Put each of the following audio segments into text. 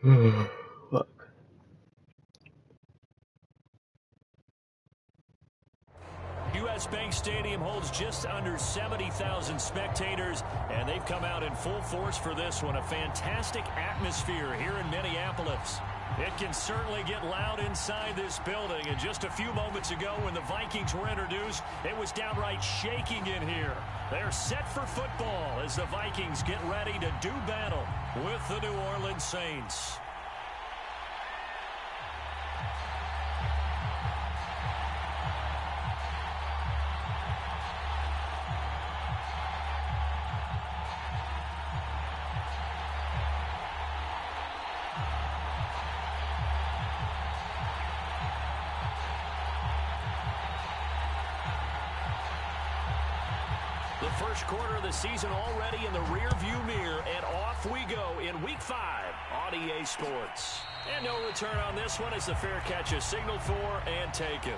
Fuck. U.S. Bank Stadium holds just under 70,000 spectators, and they've come out in full force for this one. A fantastic atmosphere here in Minneapolis. It can certainly get loud inside this building, and just a few moments ago when the Vikings were introduced, it was downright shaking in here. They're set for football as the Vikings get ready to do battle with the New Orleans Saints. The first quarter of the season already in the rear-view mirror, and off we go in Week 5 on EA Sports. And no return on this one as the fair catch is signaled for and taken.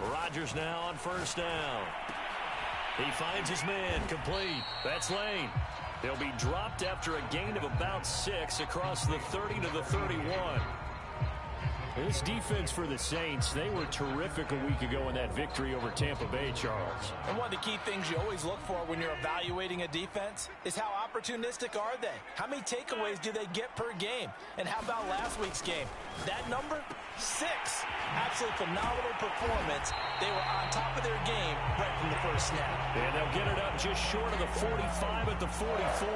Rodgers now on first down. He finds his man complete. That's Lane. They'll be dropped after a gain of about 6 across the 30 to the 31. This defense for the Saints, they were terrific a week ago in that victory over Tampa Bay, Charles. And one of the key things you always look for when you're evaluating a defense is how opportunistic are they? How many takeaways do they get per game? And how about last week's game? That number? 6. Absolutely phenomenal performance. They were on top of their game right from the first snap. And they'll get it up just short of the 45 at the 44.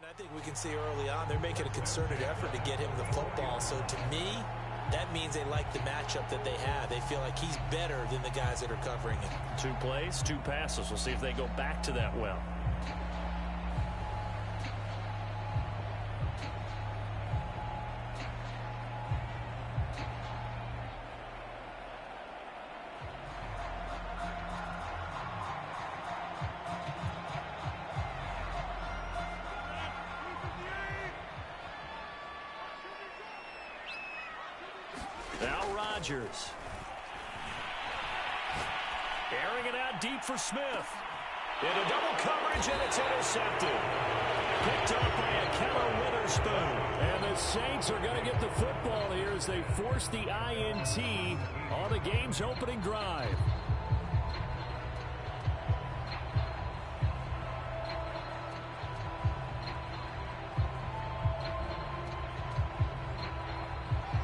I think we can see early on they're making a concerted effort to get him the football. So to me, that means they like the matchup that they have. They feel like he's better than the guys that are covering him. 2 plays, 2 passes. We'll see if they go back to that well. Rodgers. Airing it out deep for Smith. Into double coverage, and it's intercepted. Picked up by Ahkello Witherspoon. And the Saints are going to get the football here as they force the INT on the game's opening drive.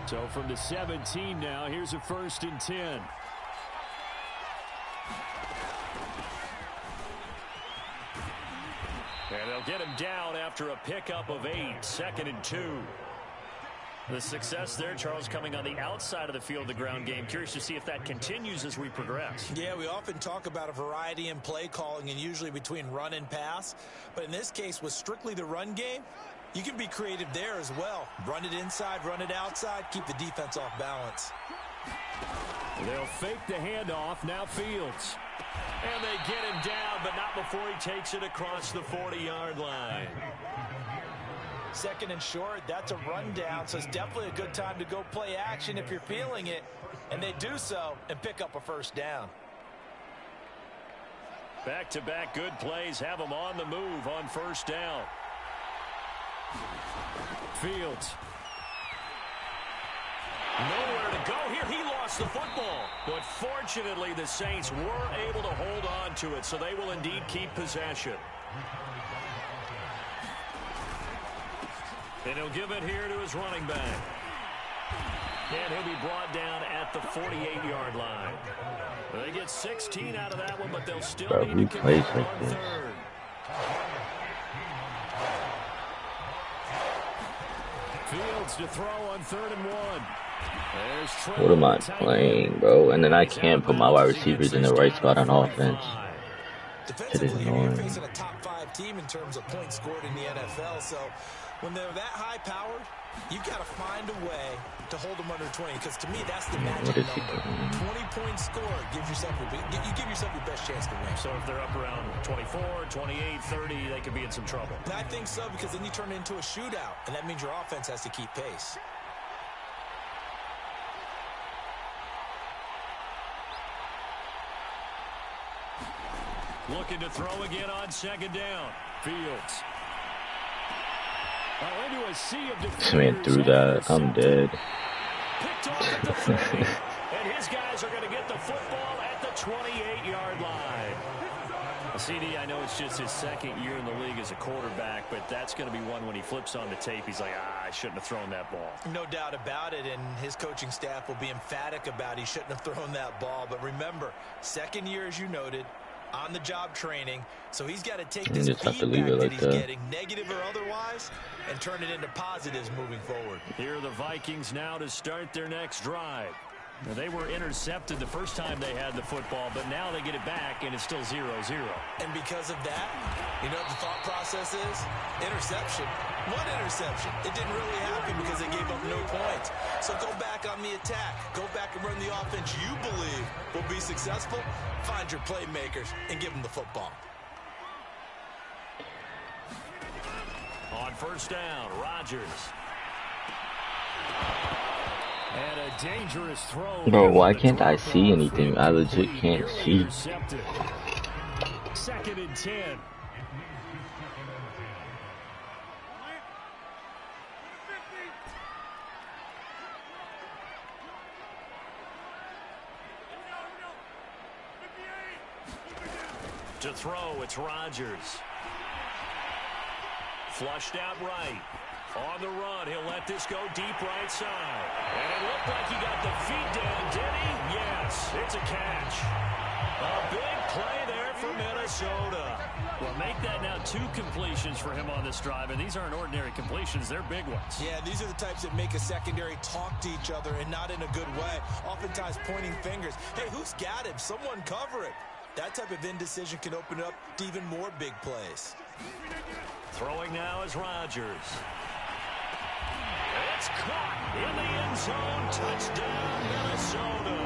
So from the 17 now, here's a 1st and 10. And they'll get him down after a pickup of 8, 2nd and 2. The success there, Charles, coming on the outside of the field, the ground game. Curious to see if that continues as we progress. Yeah, we often talk about a variety in play calling and usually between run and pass. But in this case, with strictly the run game, you can be creative there as well. Run it inside, run it outside, keep the defense off balance. They'll fake the handoff, now Fields. And they get him down, but not before he takes it across the 40-yard line. 2nd and short, that's a rundown, so it's definitely a good time to go play action if you're feeling it. And they do so and pick up a 1st down. Back-to-back good plays have them on the move on 1st down. Fields. Nowhere to go here. He lost the football. But fortunately, the Saints were able to hold on to it, so they will indeed keep possession. And he'll give it here to his running back. And he'll be brought down at the 48-yard line. They get 16 out of that one, but they'll still need to convert on third. Fields to throw on 3rd and 1. What am I playing, bro? And then I can't put my wide receivers in the right spot on offense. It is annoying. You're facing a top 5 team in terms of points scored in the NFL, so when they're that high-powered, you've got to find a way to hold them under 20, because to me, that's the magic number. 20 points scored gives yourself you give yourself your best chance to win. So if they're up around 24, 28, 30, they could be in some trouble. And I think so, because then you turn it into a shootout, and that means your offense has to keep pace. Looking to throw again on 2nd down. Fields. Into a sea of defenders. This man threw that. I'm dead. Picked off at the 30. And his guys are going to get the football at the 28-yard line. CD, I know it's just his 2nd year in the league as a quarterback, but that's going to be one when he flips on the tape. He's like, I shouldn't have thrown that ball. No doubt about it, and his coaching staff will be emphatic about he shouldn't have thrown that ball. But remember, 2nd year, as you noted, on-the-job training, so he's got to take this feedback that he's getting, negative or otherwise, and turn it into positives moving forward. Here are the Vikings now to start their next drive. Now, they were intercepted the first time they had the football, but now they get it back, and it's still 0-0. And because of that, you know what the thought process is? Interception. One interception. It didn't really happen because they gave up no points. So go back on the attack. Go back and run the offense you believe will be successful. Find your playmakers and give them the football. On 1st down, Rodgers. And a dangerous throw. Bro, why can't I see anything? I legit can't see. 2nd and 10. To throw, it's Rodgers. Flushed out right. On the run, he'll let this go deep right side. And it looked like he got the feet down, did he? Yes, it's a catch. A big play there for Minnesota. Well, make that now 2 completions for him on this drive, and these aren't ordinary completions. They're big ones. Yeah, these are the types that make a secondary talk to each other, and not in a good way. Oftentimes pointing fingers. Hey, who's got him? Someone cover it. That type of indecision can open up to even more big plays. Throwing now is Rodgers. It's caught in the end zone. Touchdown, Minnesota.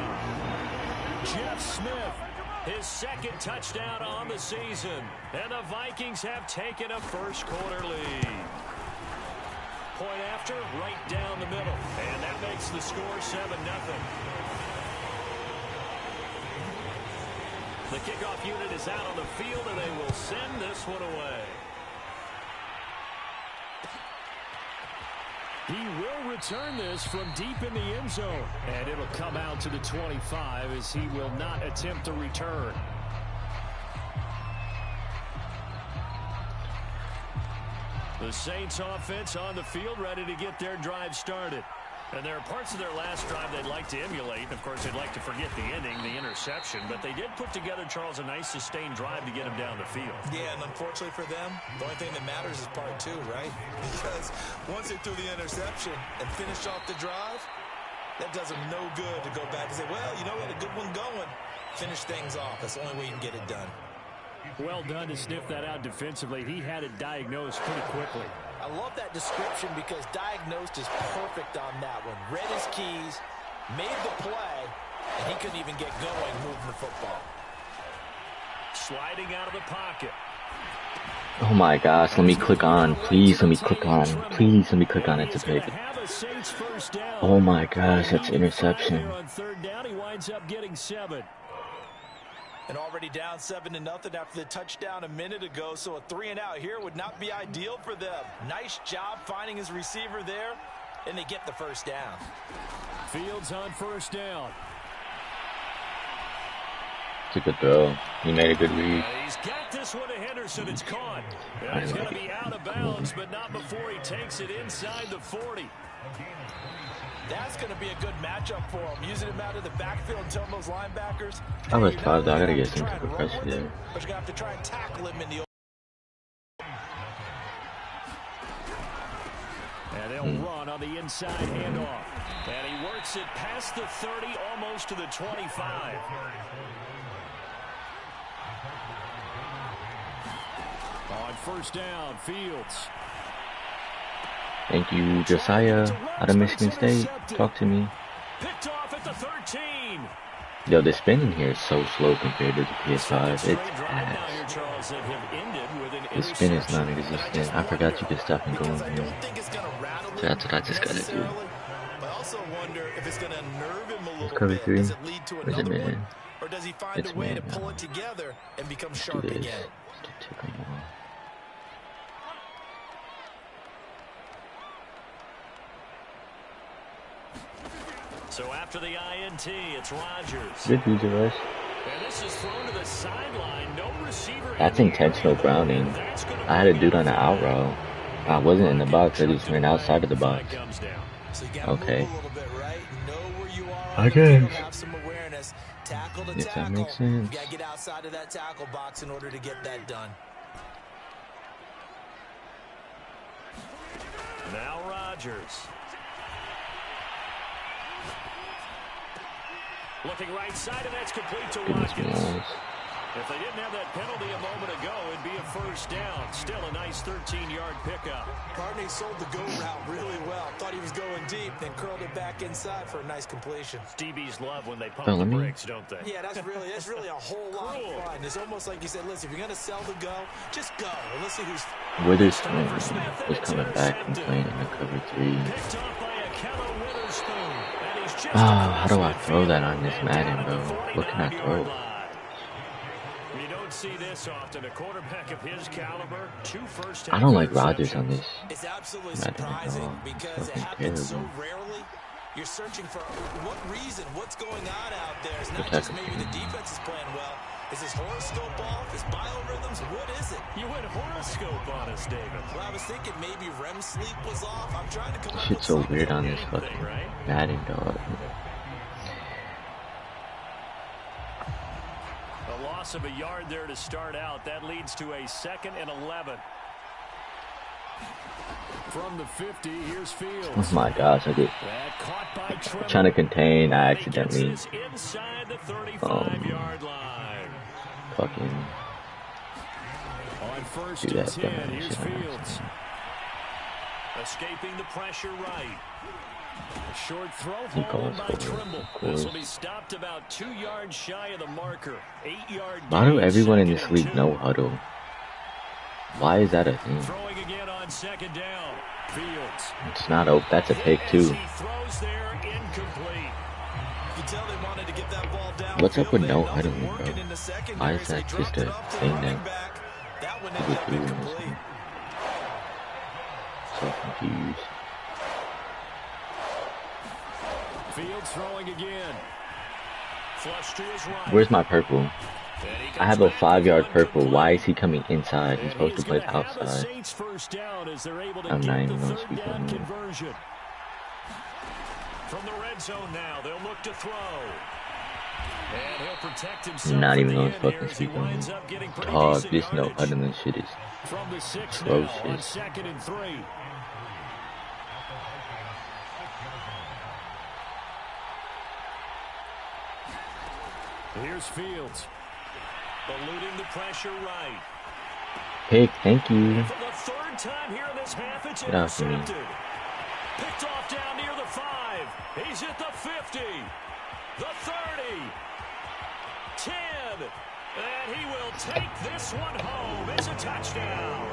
Jeff Smith, his 2nd touchdown on the season. And the Vikings have taken a first-quarter lead. Point after, right down the middle. And that makes the score 7-0. The kickoff unit is out on the field, and they will send this one away. He will return this from deep in the end zone. And it'll come out to the 25 as he will not attempt to return. The Saints offense on the field ready to get their drive started. And there are parts of their last drive they'd like to emulate. Of course, they'd like to forget the ending, the interception. But they did put together, Charles, a nice sustained drive to get him down the field. Yeah, and unfortunately for them, the only thing that matters is part 2, right? Because once they threw the interception and finished off the drive, that does them no good to go back and say, well, you know, we had a good one going. Finish things off. That's the only way you can get it done. Well done to sniff that out defensively. He had it diagnosed pretty quickly. I love that description because diagnosed is perfect on that one. Read his keys, made the play, and he couldn't even get going moving the football. Sliding out of the pocket. Oh my gosh, let me click on. Please let me click on. Please let me click on it to pick it. Oh my gosh, that's interception. On 3rd down, he winds up getting 7. And already down 7-0 after the touchdown a minute ago, so a 3-and-out here would not be ideal for them. Nice job finding his receiver there, and they get the first down. Fields on 1st down. It's a good throw. He made a good read. He's got this one to Henderson. It's caught. And it's going to be out of bounds, but not before he takes it inside the 40. That's going to be a good matchup for him. Using him out of the backfield and telling those linebackers. I was proud that I gotta get some type of pressure there. But you're going to have to try and tackle him in the And they'll run on the inside handoff. And he works it past the 30, almost to the 25. On first down, Fields. Thank you, Josiah, out of Michigan State. Talk to me. Picked off at the 13. Yo, the spinning here is so slow compared to the PS5. It's ass. The spin is non-existent. I forgot you could stop and go in here. So that's what I just gotta do. It's cover 3. Or is it man? It's man. Let's do this. Take them all. So after the INT, it's Rodgers. Good user rush. And this is thrown to the sideline. No receiver. That's intentional grounding. I had a dude on the out route. I wasn't in the box. I just ran outside of the box. Okay. I guess. If that makes sense. You gotta get outside of that tackle box in order to get that done. Now Rodgers. Looking right side, and that's complete to Watkins. If they didn't have that penalty a moment ago, it'd be a first down. Still a nice 13-yard pickup. Carney sold the go route really well. Thought he was going deep, then curled it back inside for a nice completion. DBs love when they pump the brakes, don't they? Yeah, that's really a whole lot of fun. It's almost like you said, listen, if you're going to sell the go, just go. And let's see who's... Witherspoon was coming back from playing in the cover 3. Picked off by Akello Witherspoon. How do I throw that on this Madden, bro? What can I throw? You don't see this often. A quarterback of his caliber, 2 first. I don't like Rodgers on this. It's absolutely surprising because it happens so terrible. rarely. You're searching for what reason, what's going on out there. It's not just maybe the defense is playing well. Is his horoscope off? His biorhythms? What is it? You went horoscope on us, David. Well, I was thinking maybe REM sleep was off. I'm trying to come This up shit's with so something. weird on this fucking Madden, dog. A loss of a yard there to start out. That leads to a 2nd and 11. From the 50, here's Fields. Oh my gosh, I get trying to contain. I accidentally inside the 35-yard line. Fucking on first do that. and 10, here's Fields. Escaping the pressure right. A short throw followed by Trimble. This will be stopped about 2 yards shy of the marker. 8-yard. Why do everyone in this league know huddle? Why is that a thing? Throwing again on 2nd down. Fields. It's not open. That's a pick too. Throws there, incomplete. What's up with no huddling, bro? Why is that just a thing now? So confused. Fields throwing again. Flush to his right. Where's my purple? I have a 5-yard purple. Why is he coming inside? He's supposed to play outside. I'm not even going to speak on him. From the red zone now, they'll look to throw. And he'll protect himself. I'm not even going to fucking speak on him. Dog, this no huddling shit is atrocious. 2nd and 3. Here's Fields. Eluding the pressure right. Pick, thank you. For the 3rd time here in this half, it's Get off me. Picked off down near the 5. He's at the 50. The 30. 10. And he will take this one home. It's a touchdown.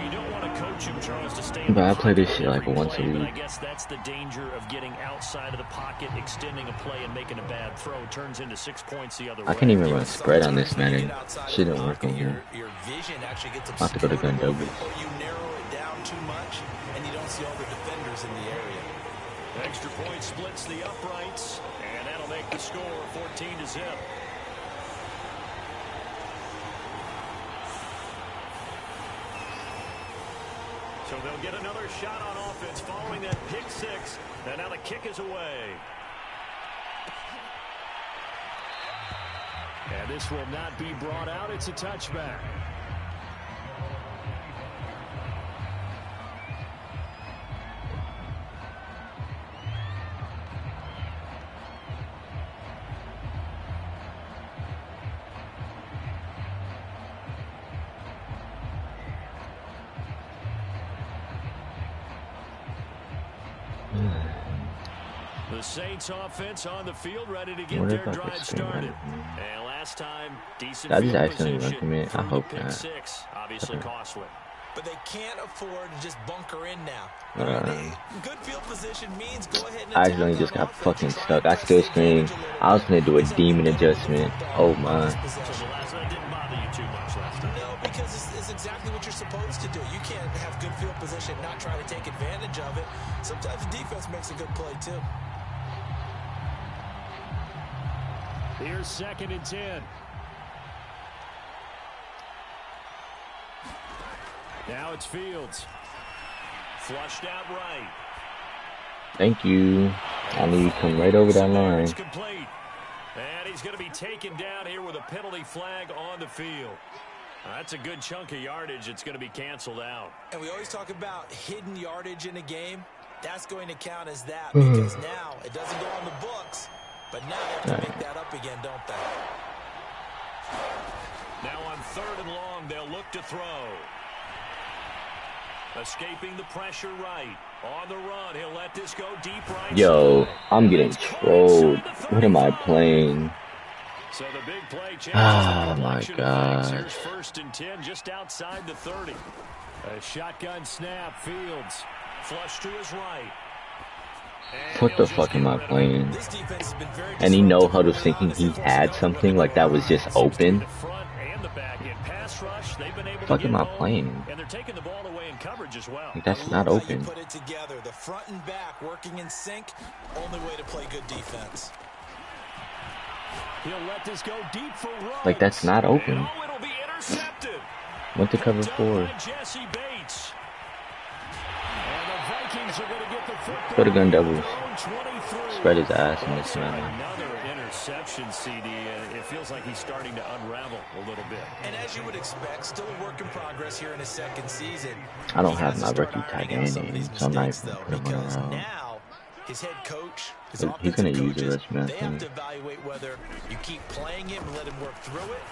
We don't want to coach him, Charles, to stay. But I play this shit like once a week. I guess that's the danger of getting outside of the pocket, extending a play, and making a bad throw. Turns into 6 points the other way. I can't even run spread on this, man. Shit don't work on here. I'll have to go to gun doubles. You narrow it down too much, and you don't see all the defenders in the area. Extra point splits the uprights, and that'll make the score 14-0. So they'll get another shot on offense following that pick six. And now the kick is away. And this will not be brought out. It's a touchback. The Saints offense on the field, ready to get their drive started. And last time, decent field position. I hope not. Six, obviously costly. But they can't afford to just bunker in now. Good field position means go ahead and I accidentally just got fucking stuck. I still screamed. I was going to do a demon adjustment. Oh my. So the last one didn't bother you too much last time. No, because it's exactly what you're supposed to do. You can't have good field position, not try to take advantage of it. Sometimes the defense makes a good play too. Here's 2nd and 10. Now it's Fields. Flushed out right. Thank you. I knew you'd come right over that line. Complete. And he's going to be taken down here with a penalty flag on the field. That's a good chunk of yardage. It's going to be canceled out. And we always talk about hidden yardage in a game. That's going to count as that because now it doesn't go on the books. But now they have to make that up again, don't they? Now on 3rd and long, they'll look to throw. Escaping the pressure right. On the run, he'll let this go deep right. Yo, I'm getting trolled. What am I playing? So the big play changes. Oh my god. Here's 1st and 10 just outside the 30. A shotgun snap, Fields. Flush to his right. What the fuck am I playing? And he no huddle thinking he had something like that was just open. Fuck am I playing? And they're taking the ball away in coverage as well. Like, that's not open. Put it together, the front and back working in sync. Only way to play good defense. He'll let this go deep for Ruggs. Like that's not open. Oh, it'll be intercepted. Went to cover 4. Jesse Bates. And the Vikings are going to get the football. Put a gun doubles. Spread his ass in this man. Another interception, CD. It feels like he's starting to unravel a little bit. And as you would expect, still a work in progress here in his 2nd season. I don't have my rookie tight end in, so I'm not even going to put him on. Now, his head coach, his he's going to use the coaches, rest man. they have to evaluate whether you keep playing him and let him work through it,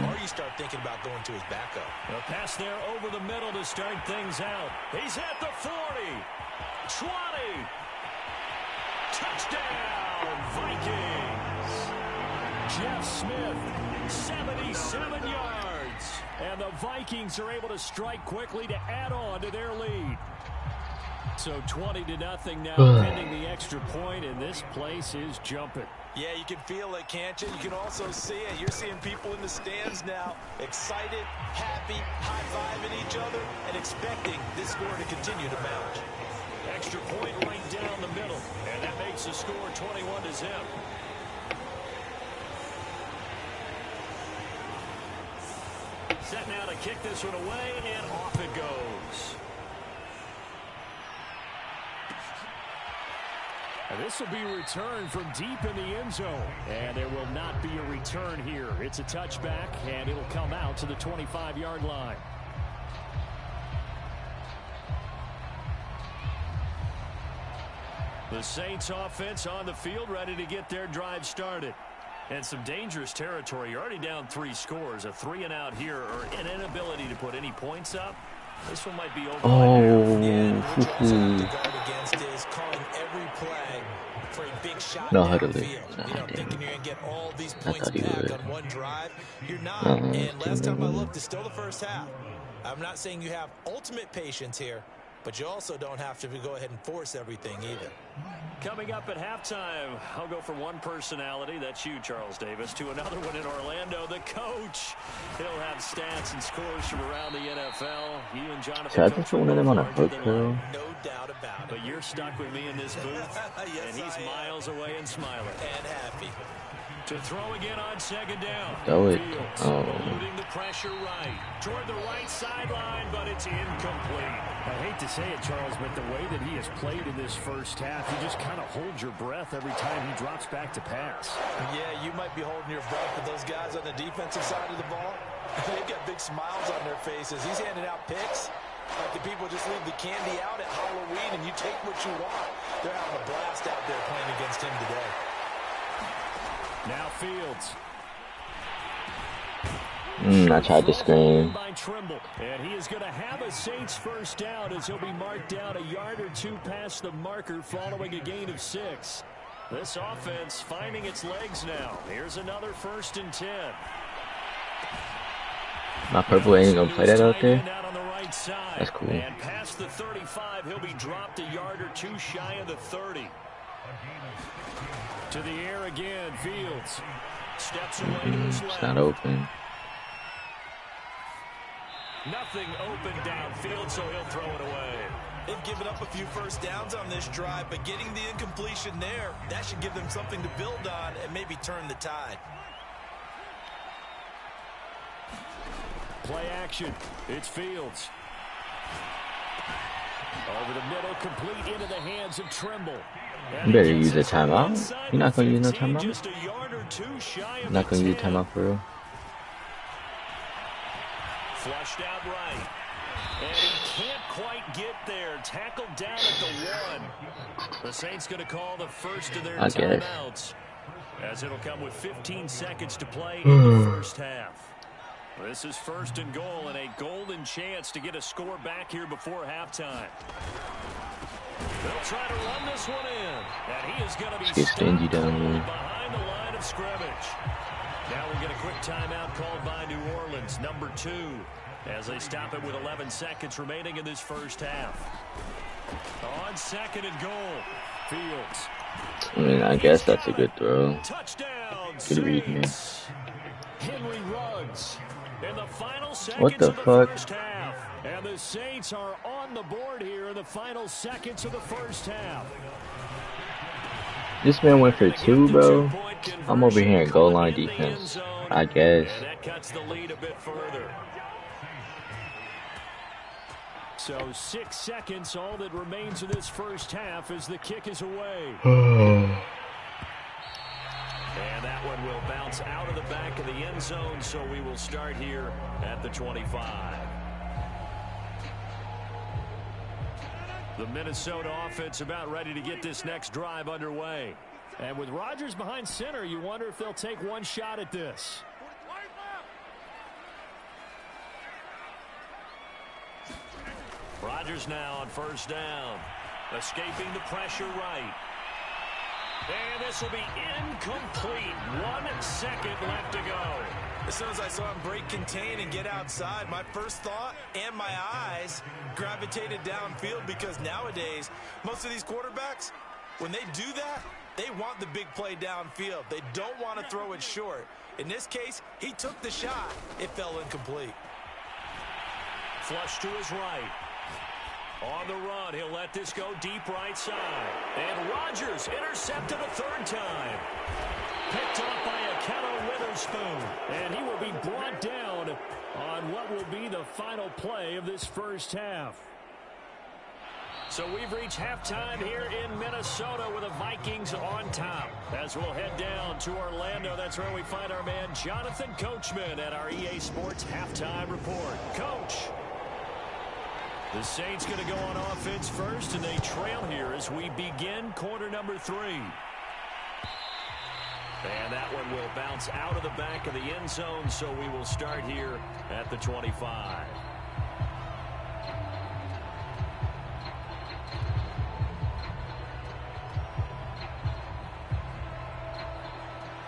or you start thinking about going to his backup. A pass there over the middle to start things out. He's at the 40, 20. Touchdown, Vikings. Jeff Smith, 77 yards. And the Vikings are able to strike quickly to add on to their lead. So 20-0 now, pending the extra point, and this place is jumping. Yeah, you can feel it, can't you? You can also see it. You're seeing people in the stands now, excited, happy, high-fiving each other, and expecting this score to continue to mount. Extra point right down the middle, and that makes the score 21-0. Set now to kick this one away, and off it goes. And this will be returned from deep in the end zone. And there will not be a return here. It's a touchback, and it'll come out to the 25-yard line. The Saints offense on the field, ready to get their drive started. And some dangerous territory. You're already down 3 scores. A 3-and-out here, or an inability to put any points up. This one might be over. Oh, no huddle. Thinking you're gonna get all these points back on one drive. You're not. And last time I looked, it's still the first half. I'm not saying you have ultimate patience here, but you also don't have to go ahead and force everything either. Coming up at halftime, I'll go from one personality, that's you, Charles Davis, to another one in Orlando. The coach, he'll have top stats and scores from around the NFL. You and Jonathan. So I just put one of them on a hook curl. No doubt about it. But you're stuck with me in this booth, Yes, and he's miles away and smiling. And happy. To throw again on second down. Throw it. Fields Oh. loading the pressure right. Toward the right sideline, but it's incomplete. I hate to say it, Charles, but the way that he has played in this first half, you just kind of hold your breath every time he drops back to pass. Yeah, you might be holding your breath, but those guys on the defensive side of the ball, they've got big smiles on their faces. He's handing out picks like the people just leave the candy out at Halloween and you take what you want. They're having a blast out there playing against him today. Now Fields. I tried to scream. By Trimble. And he is going to have a Saints first down as he'll be marked down a yard or two past the marker following a gain of 6. This offense finding its legs now. Here's another 1st and 10. My purple ain't gonna play that out there. Out on the right side. That's cool. And past the 35, he'll be dropped a yard or two shy of the 30. To the air again, Fields. Steps away to his left. It's not open. Nothing open downfield, so he'll throw it away. They've given up a few first downs on this drive, but getting the incompletion there, that should give them something to build on and maybe turn the tide. Play action. It's Fields. Over the middle, complete into the hands of Trimble. You better use a timeout. You're not gonna use no timeout? Just a yard or two shy of Not gonna the use a 10. timeout for real. Flushed out right. And he can't quite get there. Tackled down at the 1. The Saints going to call the first of their timeouts, as it'll come with 15 seconds to play in the first half. This is 1st and goal and a golden chance to get a score back here before halftime. They'll try to run this one in. And he is going to be stingy down there. behind the line of scrimmage. Now we'll get a quick timeout called by New Orleans, number 2, as they stop it with 11 seconds remaining in this first half. On 2nd and goal, Fields. I mean, I guess that's a good throw. Touchdown, Good read, man. Saints. Henry Ruggs in the final seconds What the of the fuck? first half. And the Saints are on the board here in the final seconds of the first half. This man went for 2, bro. I'm over here in goal line defense, I guess. And that cuts the lead a bit further. So 6 seconds, all that remains in this first half as the kick is away. And that one will bounce out of the back of the end zone, so we will start here at the 25. The Minnesota offense about ready to get this next drive underway. And with Rodgers behind center, you wonder if they'll take one shot at this. Rodgers now on 1st down. Escaping the pressure right. And this will be incomplete. 1 second left to go. As soon as I saw him break contain and get outside, my first thought and my eyes gravitated downfield, because nowadays, most of these quarterbacks, when they do that, they want the big play downfield. They don't want to throw it short. In this case, he took the shot. It fell incomplete. Flush to his right. On the run, he'll let this go deep right side. And Rodgers intercepted a 3rd time. Picked up by Akello Witherspoon. And he will be brought down on what will be the final play of this first half. So we've reached halftime here in Minnesota with the Vikings on top. As we'll head down to Orlando, that's where we find our man Jonathan Coachman at our EA Sports Halftime Report. Coach. The Saints going to go on offense first, and they trail here as we begin quarter number 3. And that one will bounce out of the back of the end zone, so we will start here at the 25.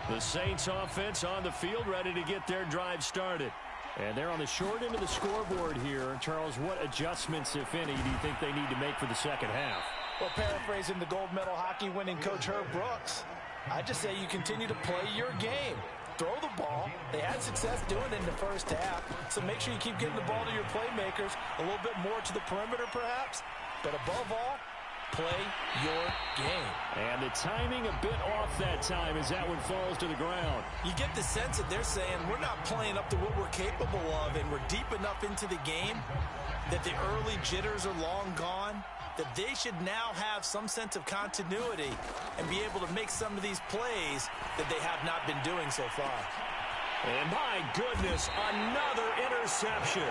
The Saints offense on the field, ready to get their drive started. And they're on the short end of the scoreboard here. Charles, what adjustments, if any, do you think they need to make for the second half? Well, paraphrasing the gold medal hockey winning coach Herb Brooks, I just say you continue to play your game. throw the ball. They had success doing it in the first half. So make sure you keep getting the ball to your playmakers, a little bit more to the perimeter perhaps. But above all, play your game. And the timing a bit off that time as that one falls to the ground. You get the sense that they're saying we're not playing up to what we're capable of, and we're deep enough into the game that the early jitters are long gone, that they should now have some sense of continuity and be able to make some of these plays that they have not been doing so far. And my goodness, another interception.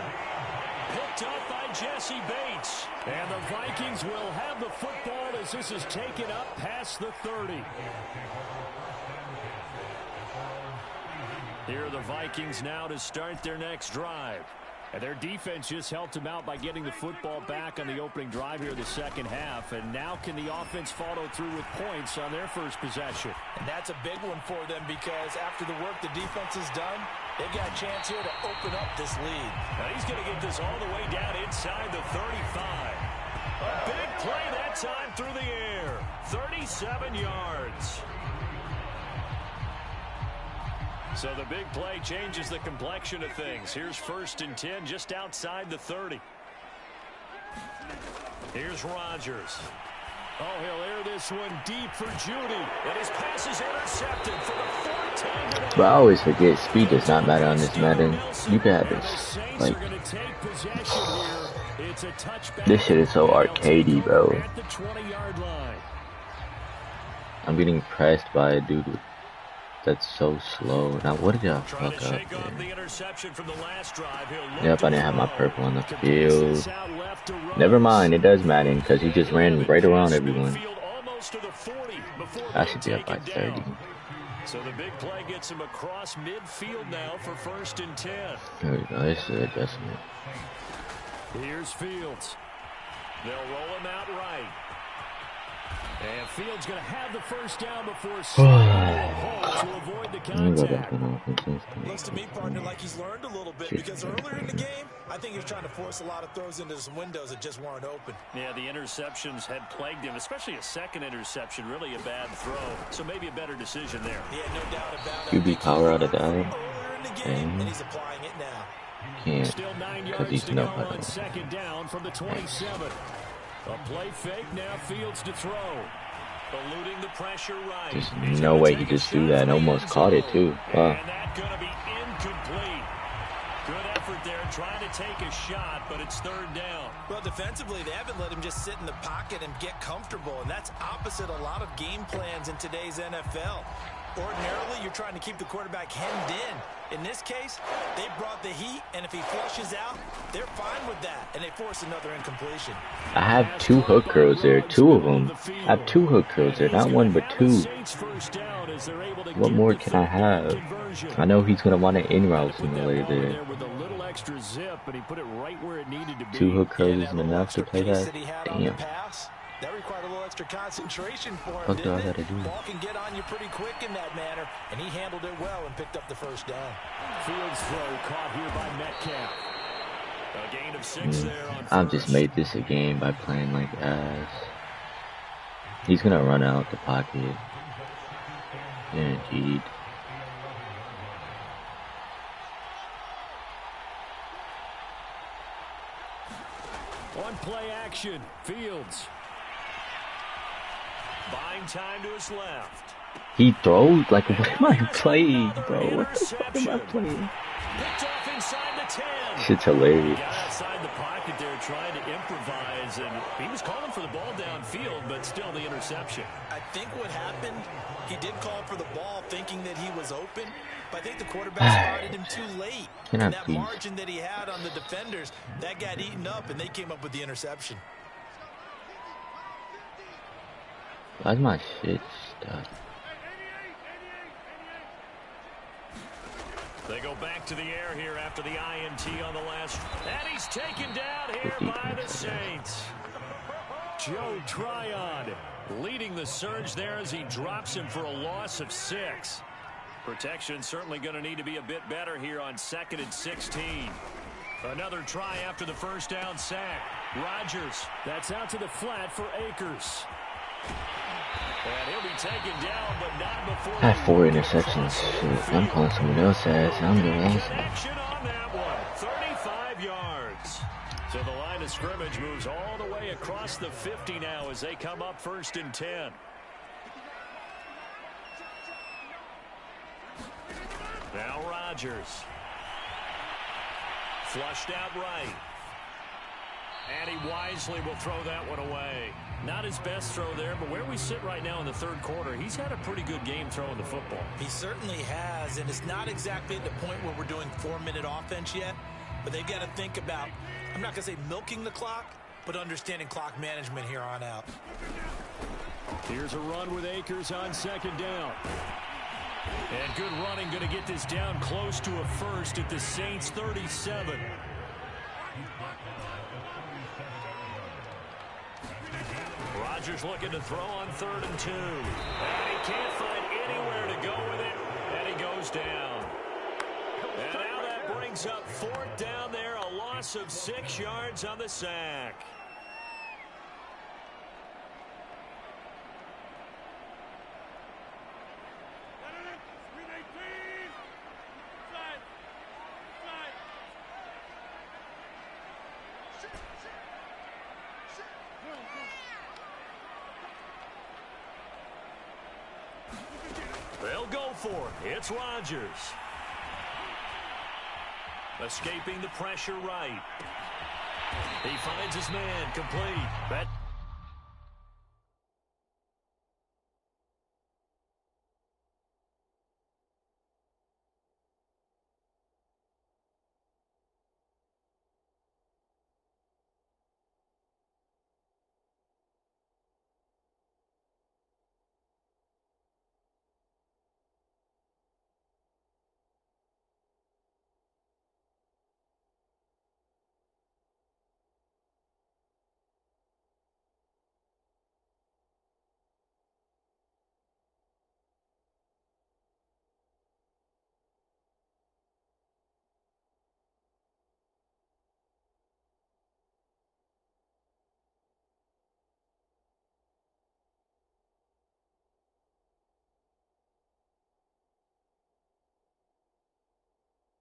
Picked up by Jesse Bates. And the Vikings will have the football as this is taken up past the 30. Here are the Vikings now to start their next drive. And their defense just helped them out by getting the football back on the opening drive here in the second half. And now can the offense follow through with points on their first possession? And that's a big one for them because after the work the defense has done, they've got a chance here to open up this lead. Now he's going to get this all the way down inside the 35. A big play that time through the air. 37 yards. So the big play changes the complexion of things. Here's 1st and 10 just outside the 30. Here's Rodgers. Oh, he'll air this one deep for Judy. And his pass is intercepted for the 4th time. But I always forget speed does not matter on this Madden. You can have this. Like, this shit is so arcadey, bro. I'm getting pressed by a dude that's so slow. Now, what did y'all fuck up there? Yep, I didn't have my purple on the field. Never mind, it does matter because he just ran right around everyone. I should be up by 30. So the big play gets him across midfield now for 1st and 10. There we go, this is an adjustment. Here's Fields. They'll roll him out right. And Fields going to have the first down before to avoid the contact. Looks to me, partner, like he's learned a little bit because earlier in the game, I think he was trying to force a lot of throws into some windows that just weren't open. Yeah, the interceptions had plagued him, especially a second interception, really a bad throw. So maybe a better decision there. Yeah, no doubt about it. QB power out of that. Earlier in the game, and he's applying it now. Can't, Still 9 because yards he's to no go on better. 2nd down from the 27. A play fake, now Fields to throw. Eluding the pressure right. There's no way he just threw that and almost caught it too. Wow. And that's going to be incomplete. Good effort there trying to take a shot, but it's 3rd down. Well, defensively, they haven't let him just sit in the pocket and get comfortable, and that's opposite a lot of game plans in today's NFL. Ordinarily, you're trying to keep the quarterback hemmed in. In this case, they brought the heat, and if he flushes out, they're fine with that, and they force another incompletion. I have 2 hook curls there, 2 of them. I have 2 hook curls there, not 1 but 2. What more can I have? I know he's going to want an in-route simulator there. 2 hook curls isn't enough to play that? Damn. That required a little extra concentration for him, What do I didn't gotta it? do? Ball can get on you pretty quick in that manner, and he handled it well and picked up the 1st down. Fields throw caught here by Metcalf. A gain of 6 there on I've just made this a game by playing like ass. He's gonna run out the pocket. Guaranteed. On play action, Fields. Buying time to his left. He throws like, what am I playing, bro? What the fuck am I playing? Picked off inside the 10. Shit's hilarious. Got outside the pocket there trying to improvise, and he was calling for the ball downfield, but still the interception. I think what happened, he did call for the ball thinking that he was open, but I think the quarterback spotted him too late. Can I And that please? margin that he had on the defenders, that got eaten up, and they came up with the interception. Why's my shit stuck? They go back to the air here after the INT on the last. And he's taken down here by the Saints. Joe Tryon Leading the surge there as he drops him for a loss of 6. Protection certainly going to need to be a bit better here on 2nd and 16. Another try after the 1st down sack. Rodgers. That's out to the flat for Akers. And he'll be taken down, but not before. I had 4 interceptions. Shit, I'm calling someone else's ass. I'm doing awesome. Connection on that one. 35 yards. So the line of scrimmage moves all the way across the 50 now as they come up 1st and 10. Now Rodgers. Flushed out right. And he wisely will throw that one away. Not his best throw there, but where we sit right now in the 3rd quarter, he's had a pretty good game throwing the football. He certainly has, and it's not exactly at the point where we're doing 4-minute offense yet, but they've got to think about, I'm not going to say milking the clock, but understanding clock management here on out. Here's a run with Akers on 2nd down. And good running, going to get this down close to a first at the Saints 37. Rodgers looking to throw on 3rd and 2. And he can't find anywhere to go with it, and he goes down. And now that brings up 4th down there, a loss of 6 yards on the sack. They'll go for it. It's Rodgers. Escaping the pressure right. He finds his man complete. That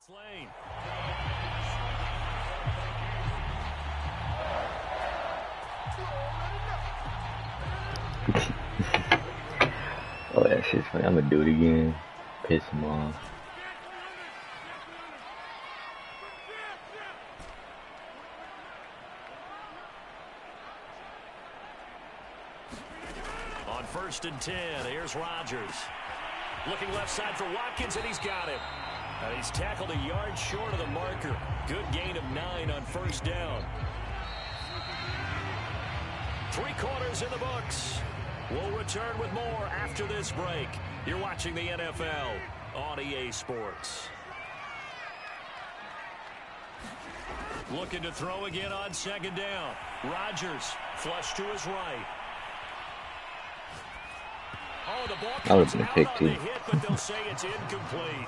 Lane. Oh, that shit's funny. I'm gonna do it again. Piss him off. On 1st and 10, here's Rodgers. Looking left side for Watkins, and he's got it. He's tackled a yard short of the marker. Good gain of 9 on 1st down. 3 quarters in the books. We'll return with more after this break. You're watching the NFL on EA Sports. Looking to throw again on 2nd down. Rodgers flush to his right. Oh, the ball comes out on the hit, but they'll say it's incomplete.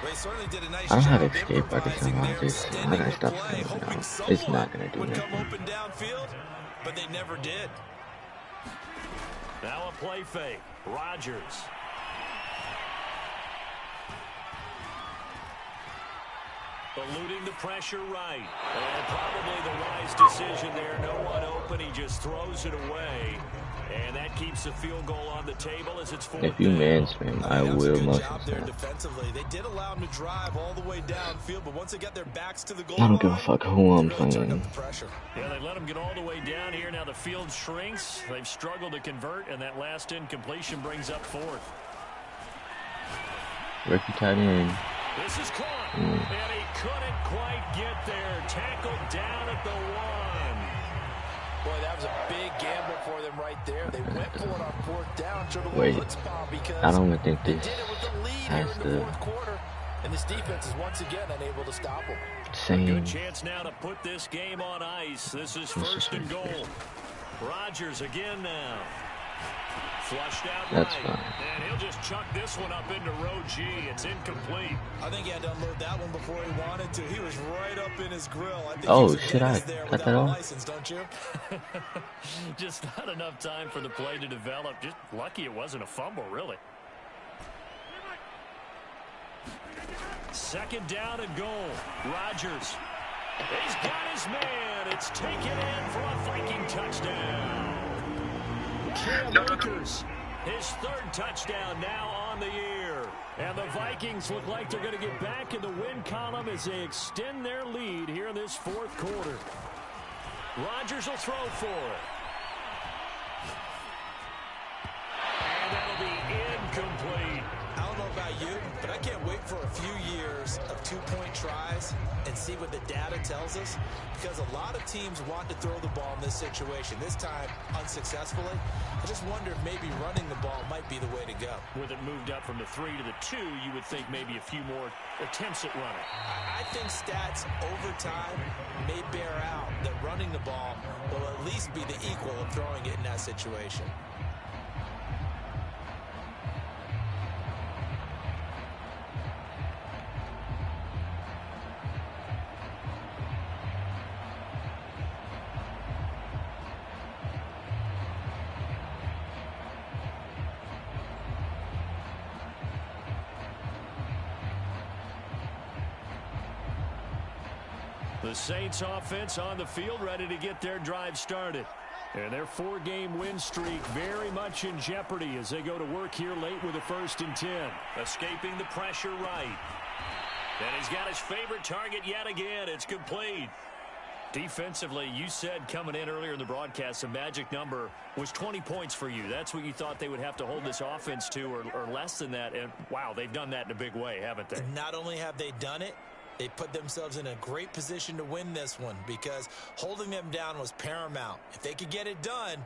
They certainly did a nice I don't have job escape by the time I just I gotta stop saying it now. It's not gonna do would come nothing. open downfield, but they never did. Now a play fake. Rodgers. Eluding the pressure right. And probably the wise decision there. No one open. He just throws it away. And that keeps the field goal on the table as it's 4th If you down. man-spam, I will motion Job there spam. defensively. They did allow them to drive all the way downfield, but once they got their backs to the goal I don't give a line, fuck who I'm they really turned playing. up the pressure. Yeah, they let him get all the way down here. Now the field shrinks. They've struggled to convert, and that last incompletion brings up 4th. Rookie tight end. This is caught, and he couldn't quite get there. Tackled down at the 1. Boy, that was a big gamble for them right there. They went for it on 4th down. Showed a little Wait, chutzpah because I don't even think they this did it with the lead here has in the the 4th quarter, and this defense is once again unable to stop them. same. Good chance now to put this game on ice. This is 1st and goal. Rodgers again now. Flushed out That's right. fine. And he'll just chuck this one up into row G. It's incomplete. I think he had to unload that one before he wanted to. He was right up in his grill. I think Oh, he's a should I dentist there cut that without a off? license, don't you? Just not enough time for the play to develop. Just lucky it wasn't a fumble, really. Second down and goal. Rodgers. He's got his man. It's taken in for a Viking touchdown. Cam Akers, his third touchdown now on the year. And the Vikings look like they're going to get back in the win column as they extend their lead here in this fourth quarter. Rodgers will throw for it. And that'll be incomplete. I don't know about you, but I can't wait for a few years of two-point tries and see what the data tells us, because a lot of teams want to throw the ball in this situation. This time, unsuccessfully. I just wonder if maybe running the ball might be the way to go. With it moved up from the 3 to the 2, you would think maybe a few more attempts at running. I think stats over time may bear out that running the ball will at least be the equal of throwing it in that situation. The Saints offense on the field ready to get their drive started. And their 4-game win streak very much in jeopardy as they go to work here late with a 1st and 10. Escaping the pressure right. And he's got his favorite target yet again. It's complete. Defensively, you said coming in earlier in the broadcast, the magic number was 20 points for you. That's what you thought they would have to hold this offense to, or less than that. And, wow, they've done that in a big way, haven't they? Not only have they done it, they put themselves in a great position to win this one, because holding them down was paramount. If they could get it done,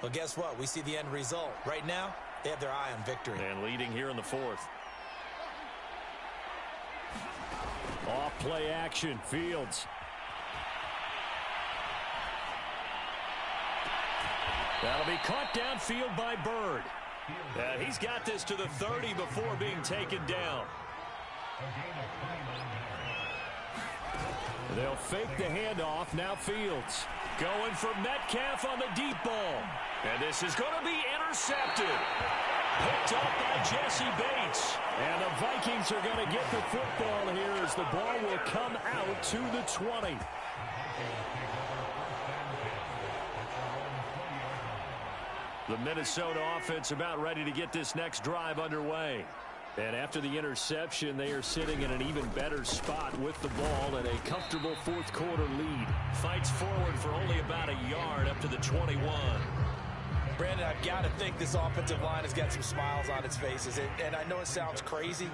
well, guess what? We see the end result. Right now, they have their eye on victory. And leading here in the 4th. Off play action, Fields. That'll be caught downfield by Bird. And he's got this to the 30 before being taken down. They'll fake the handoff. Now Fields going for Metcalf on the deep ball. And this is going to be intercepted. Picked up by Jesse Bates. And the Vikings are going to get the football here as the ball will come out to the 20. The Minnesota offense about ready to get this next drive underway. And after the interception, they are sitting in an even better spot with the ball and a comfortable fourth quarter lead. Fights forward for only about a yard up to the 21. Brandon, I've got to think this offensive line has got some smiles on its faces. And I know it sounds crazy,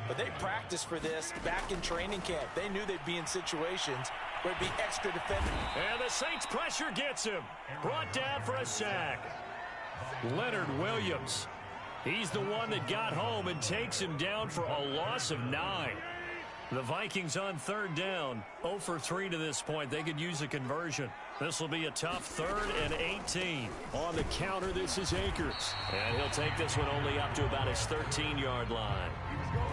but they practiced for this back in training camp. They knew they'd be in situations where it'd be extra defending. And the Saints pressure gets him. Brought down for a sack. Leonard Williams. He's the one that got home and takes him down for a loss of 9. The Vikings on 3rd down. 0 for 3 to this point. They could use a conversion. This will be a tough 3rd and 18. On the counter, this is Akers. And he'll take this one only up to about his 13-yard line.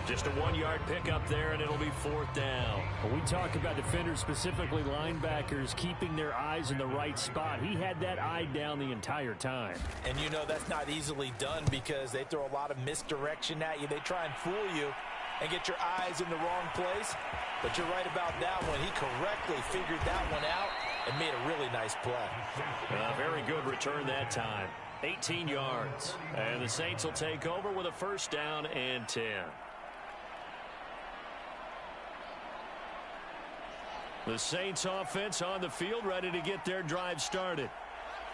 Just a 1-yard pickup there, and it'll be 4th down. When we talk about defenders, specifically linebackers, keeping their eyes in the right spot, he had that eye down the entire time. And you know that's not easily done because they throw a lot of misdirection at you. They try and fool you and get your eyes in the wrong place. But you're right about that one. He correctly figured that one out and made a really nice play. Very good return that time. 18 yards. And the Saints will take over with a 1st down and 10. The Saints offense on the field ready to get their drive started.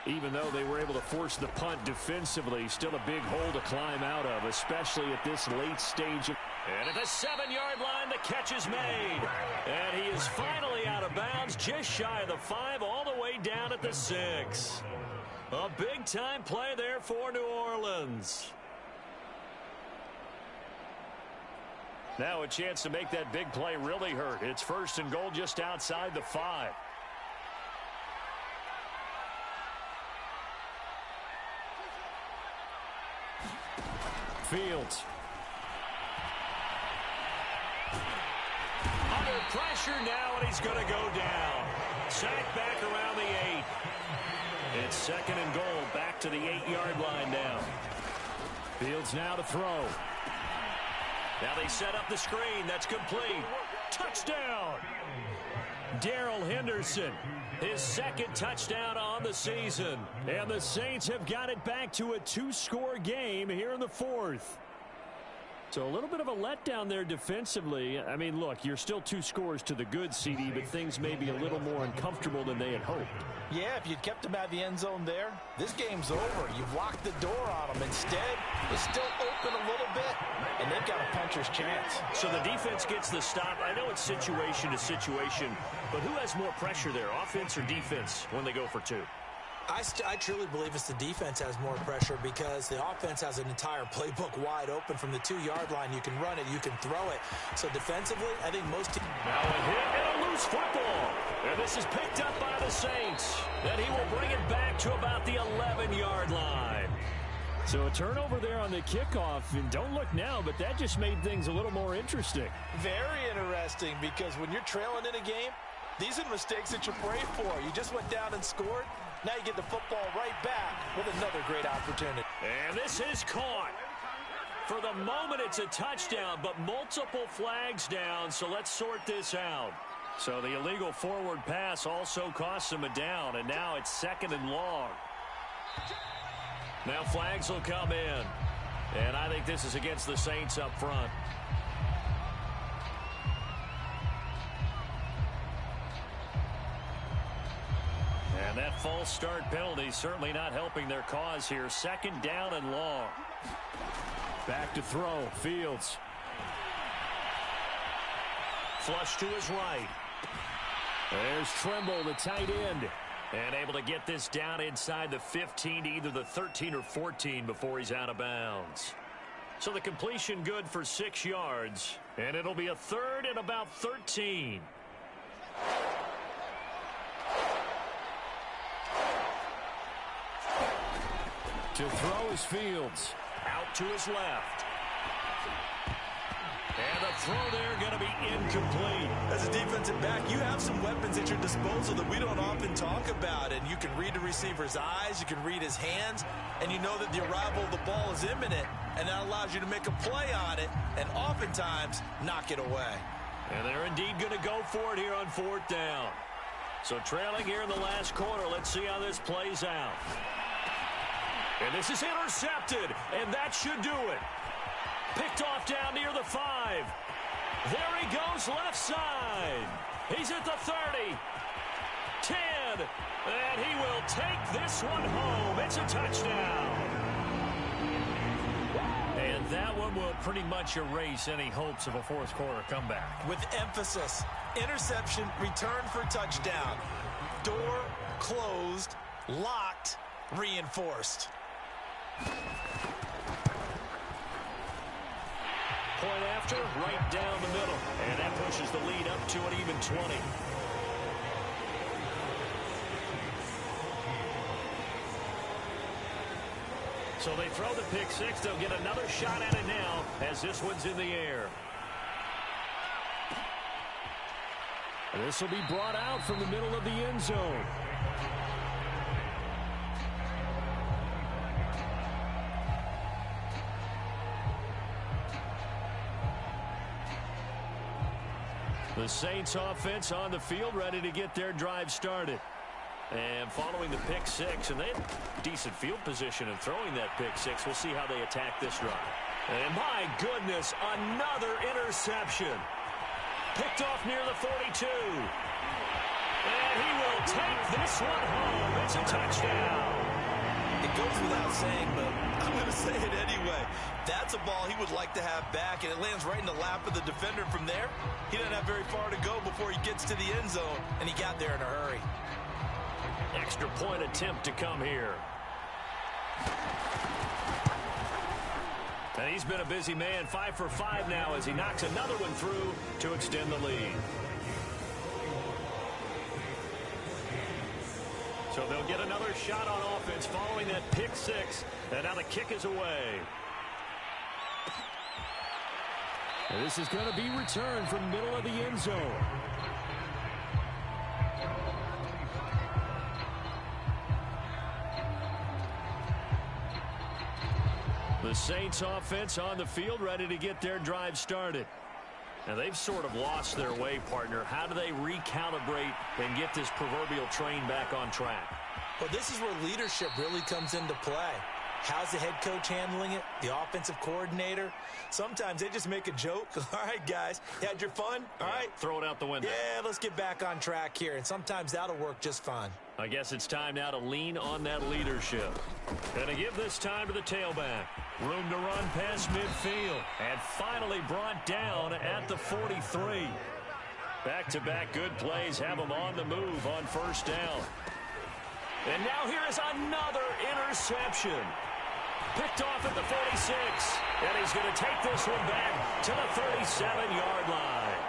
Even though they were able to force the punt defensively, still a big hole to climb out of, especially at this late stage. And at the 7-yard line, the catch is made. And he is finally out of bounds, just shy of the 5, all the way down at the 6. A big-time play there for New Orleans. Now a chance to make that big play really hurt. It's 1st and goal just outside the 5. Fields. Under pressure now, and he's going to go down. Sacked back around the 8. It's 2nd and goal, back to the 8-yard line now. Fields now to throw. Now they set up the screen. That's complete. Touchdown! Darrell Henderson, his 2nd touchdown on the season. And the Saints have got it back to a 2-score game here in the 4th. So a little bit of a letdown there defensively. I mean, look, you're still 2 scores to the good, CD, but things may be a little more uncomfortable than they had hoped. Yeah, if you'd kept him out of the end zone there, this game's over. You've locked the door on him. Instead, it's still open a little bit, and they've got a puncher's chance. So the defense gets the stop. I know it's situation to situation, but who has more pressure there, offense or defense, when they go for 2? I truly believe it's the defense has more pressure because the offense has an entire playbook wide open from the 2-yard line. You can run it, you can throw it. So defensively, I think most teams... Now a hit and a loose football. And this is picked up by the Saints. Then he will bring it back to about the 11-yard line. So a turnover there on the kickoff. And don't look now, but that just made things a little more interesting. Very interesting because when you're trailing in a game, these are mistakes that you pray for. You just went down and scored. Now you get the football right back with another great opportunity. And this is caught. For the moment, it's a touchdown, but multiple flags down, so let's sort this out. So the illegal forward pass also costs him a down, and now it's 2nd and long. Now flags will come in, and I think this is against the Saints up front. And that false start penalty certainly not helping their cause here. 2nd down and long. Back to throw. Fields. Flush to his right. There's Tremble, the tight end. And able to get this down inside the 15 to either the 13 or 14 before he's out of bounds. So the completion good for 6 yards. And it'll be a 3rd and about 13. To throw is Fields. Out to his left. And the throw there going to be incomplete. As a defensive back, you have some weapons at your disposal that we don't often talk about. And you can read the receiver's eyes, you can read his hands, and you know that the arrival of the ball is imminent. And that allows you to make a play on it and oftentimes knock it away. And they're indeed going to go for it here on 4th down. So trailing here in the last quarter, let's see how this plays out. And this is intercepted, and that should do it. Picked off down near the 5. There he goes left side. He's at the 30. 10. And he will take this one home. It's a touchdown. And that one will pretty much erase any hopes of a 4th quarter comeback. With emphasis, interception, return for touchdown. Door closed, locked, reinforced. Point after, right down the middle. And that pushes the lead up to an even 20. So they throw the pick 6. They'll get another shot at it now as this one's in the air. This will be brought out from the middle of the end zone. The Saints offense on the field ready to get their drive started. And following the pick 6, and they have decent field position in throwing that pick 6. We'll see how they attack this drive. And my goodness, another interception. Picked off near the 42. And he will take this one home. It's a touchdown. It goes without saying, but I'm going to say it anyway. That's a ball he would like to have back, and it lands right in the lap of the defender. From there, he doesn't have very far to go before he gets to the end zone, and he got there in a hurry. Extra point attempt to come here. And he's been a busy man, 5 for 5 now as he knocks another one through to extend the lead. So they'll get another shot on offense following that pick 6, and now the kick is away. And this is going to be returned from middle of the end zone. The Saints offense on the field, ready to get their drive started. And they've sort of lost their way, partner. How do they recalibrate and get this proverbial train back on track? Well, this is where leadership really comes into play. How's the head coach handling it? The offensive coordinator? Sometimes they just make a joke. All right, guys, you had your fun? All right. Throw it out the window. Yeah, let's get back on track here. And sometimes that'll work just fine. I guess it's time now to lean on that leadership. And to give this time to the tailback. Room to run past midfield. And finally brought down at the 43. Back-to-back good plays have them on the move on first down. And now here is another interception. Picked off at the 46. And he's going to take this one back to the 37-yard line.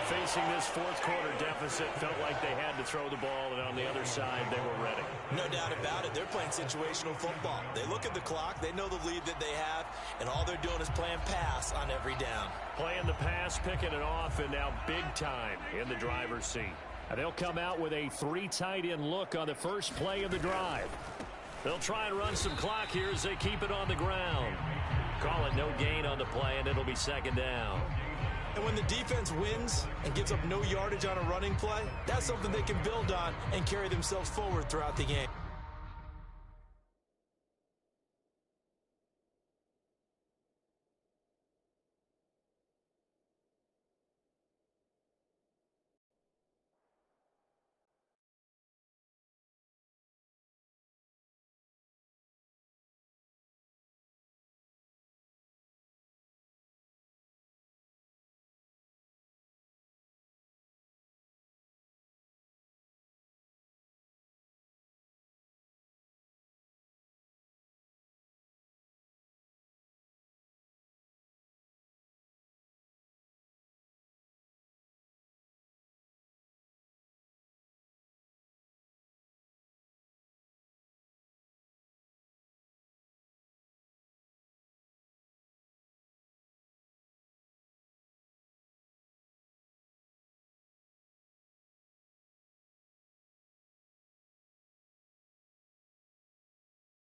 Facing this fourth quarter deficit, felt like they had to throw the ball, and on the other side, they were ready. No doubt about it. They're playing situational football. They look at the clock, they know the lead that they have, and all they're doing is playing pass on every down. Playing the pass, picking it off, and now big time in the driver's seat. And they'll come out with a 3 tight end look on the first play of the drive. They'll try and run some clock here as they keep it on the ground. Call it no gain on the play, and it'll be second down. And when the defense wins and gives up no yardage on a running play, that's something they can build on and carry themselves forward throughout the game.